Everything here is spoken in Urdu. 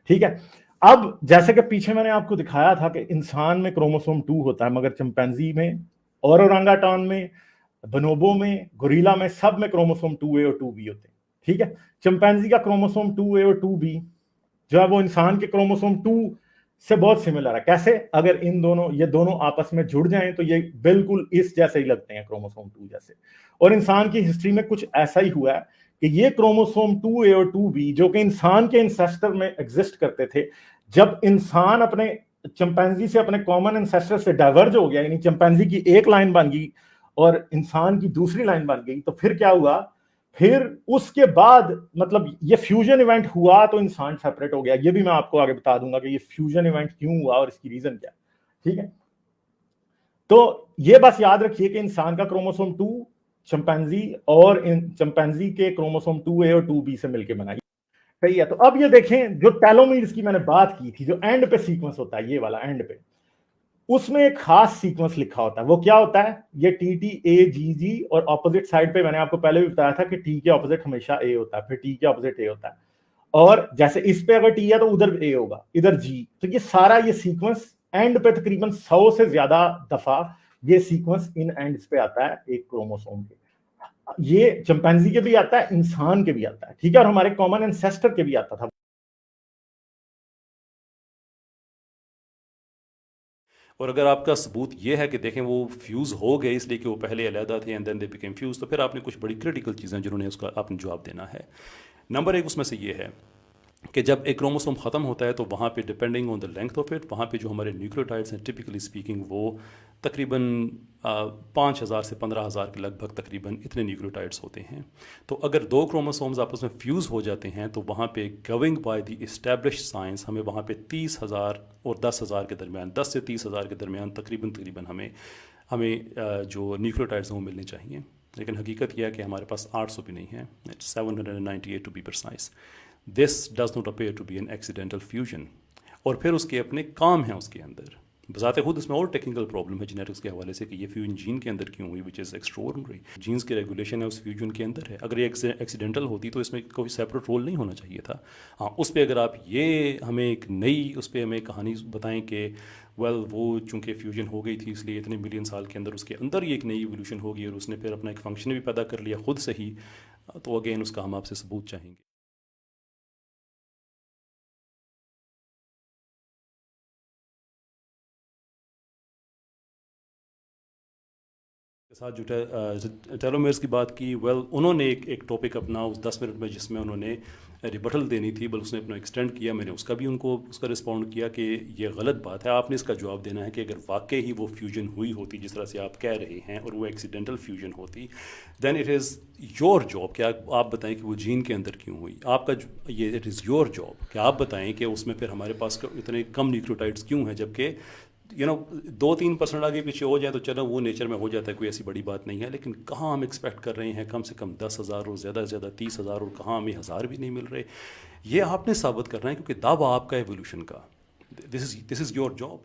ٹھیک ہے. اب جیسے کہ پیچھے میں نے آپ کو دکھایا تھا کہ انسان میں کروموسوم 2 ہوتا ہے، مگر چمپینزی میں اور اورانگاٹان میں، بنوبو میں، گوریلا میں، سب میں کروموسوم 2A اور 2B ہوتے ہیں. ٹھیک ہے. چمپینزی کا کروموسوم 2A اور 2B جو ہے وہ انسان کے کروموسوم 2 سے بہت سملر ہے. کیسے؟ اگر یہ دونوں آپس میں جڑ جائیں تو یہ بالکل اس جیسے ہی لگتے ہیں، کروموسوم 2 جیسے. اور انسان کی ہسٹری میں کچھ ایسا ہی ہوا ہے کہ یہ کروموسوم 2A اور 2B جو کہ انسان کے انسیسٹر میں ایگزسٹ کرتے تھے، جب انسان اپنے چمپینزی سے اپنے کامن انسیسٹر سے ڈائیورج ہو گیا، یعنی چمپینزی کی ایک لائن بن گئی اور انسان کی دوسری لائن بن گئی، تو پھر کیا ہوا؟ پھر اس کے بعد مطلب یہ فیوژن ایونٹ ہوا تو انسان سیپریٹ ہو گیا. یہ بھی میں آپ کو آگے بتا دوں گا کہ یہ فیوژن ایونٹ کیوں ہوا اور اس کی ریزن کیا. ٹھیک ہے. تو یہ بس یاد رکھیے کہ انسان کا کروموسوم 2 چمپینزی اور چمپینزی کے کروموسوم 2A اور 2B سے مل کے بنا. صحیح ہے. تو اب یہ دیکھیں جو ٹیلومیرز کی میں نے بات کی تھی، جو اینڈ پہ سیکوینس ہوتا ہے، یہ والا اینڈ پہ، اس میں ایک خاص سیکوینس لکھا ہوتا ہے. وہ کیا ہوتا ہے؟ یہ TTAGG اور اپوزٹ سائڈ پہ میں نے آپ کو پہلے بھی بتایا تھا کہ T کے اپوزٹ ہمیشہ A ہوتا ہے، پھر T کے اپوزٹ A ہوتا ہے. اور جیسے اس پہ اگر T ہے تو ادھر A ہوگا، ادھر G. تو یہ سارا یہ سیکوینس اینڈ پہ تقریباً 100 سے زیادہ دفعہ یہ سیکوینس ان اینڈز پہ آتا ہے ایک کروموسوم کے. یہ چمپینزی کے بھی آتا ہے، انسان کے بھی آتا ہے. ٹھیک ہے. اور ہمارے کامن انسیسٹر کے بھی آتا تھا. اور اگر آپ کا ثبوت یہ ہے کہ دیکھیں وہ فیوز ہو گئے اس لیے کہ وہ پہلے علیحدہ تھے and then they became fused, تو پھر آپ نے کچھ بڑی کریٹیکل چیزیں جنہوں نے اس کا آپ نے جواب دینا ہے. نمبر 1 اس میں سے یہ ہے کہ جب ایک کروموسوم ختم ہوتا ہے تو وہاں پہ depending on the length of it, وہاں پہ جو ہمارے نیوکلیوٹائڈس ہیں ٹپکلی اسپیکنگ وہ تقریباً 5000 سے 15000 کے لگ بھگ تقریباً اتنے نیوکلیوٹائڈس ہوتے ہیں. تو اگر 2 کروموسومز آپس میں فیوز ہو جاتے ہیں تو وہاں پہ going by the establish science ہمیں وہاں پہ 30,000 اور 10,000 کے درمیان، 10 سے 30,000 کے درمیان تقریباً ہمیں جو نیوکلیوٹائڈس ہیں وہ ملنے چاہیے. لیکن حقیقت یہ ہے کہ ہمارے پاس 800 بھی نہیں ہے، 798 to be precise. This does not appear to be an accidental fusion. اور پھر اس کے اپنے کام ہیں اس کے اندر. بذات خود اس میں اور ٹیکنیکل پرابلم ہے جینیٹکس کے حوالے سے کہ یہ فیوژن جین کے اندر کیوں ہوئی، وچ از ایکسٹراڈنری. جینس کی ریگولیشن ہے اس فیوژن کے اندر ہے. اگر یہ ایکسیڈنٹل ہوتی تو اس میں کوئی سیپریٹ رول نہیں ہونا چاہیے تھا. ہاں اس پہ اگر آپ یہ ہمیں ایک نئی اس پہ ہمیں کہانی بتائیں کہ وہ چونکہ فیوژن ہو گئی تھی اس لیے اتنے ملین سال کے اندر اس کے اندر یہ ایک نئی ایولیوشن ہوگی اور اس نے پھر اپنا ایک فنکشن بھی پیدا کر لیا خود سے ہی، تو اگین اس کا ہم آپ سے ثبوت چاہیں گے. کے ساتھ جو ٹیلومیرز کی بات کی، انہوں نے ایک ٹاپک اپنا اس 10 منٹ میں جس میں انہوں نے ریبٹل دینی تھی، بل اس نے اپنا ایکسٹینڈ کیا. میں نے اس کا بھی ان کو اس کا رسپونڈ کیا کہ یہ غلط بات ہے. آپ نے اس کا جواب دینا ہے کہ اگر واقعی ہی وہ فیوژن ہوئی ہوتی جس طرح سے آپ کہہ رہے ہیں اور وہ ایکسیڈنٹل فیوژن ہوتی، then it is your job کہ آپ بتائیں کہ وہ جین کے اندر کیوں ہوئی. آپ کا یہ اٹ از یور جاب کہ آپ بتائیں کہ اس میں پھر ہمارے پاس اتنے کم نیوکلیوٹائڈس کیوں ہیں، جبکہ 2-3% آگے پیچھے ہو جائیں تو چلو وہ نیچر میں ہو جاتا ہے، کوئی ایسی بڑی بات نہیں ہے. لیکن کہاں ہم ایکسپیکٹ کر رہے ہیں کم سے کم 10,000 اور زیادہ سے زیادہ 30,000، اور کہاں ہمیں 1,000 بھی نہیں مل رہے. یہ آپ نے ثابت کرنا ہے کیونکہ دعویٰ آپ کا ایولیوشن کا. دس از یور جاب.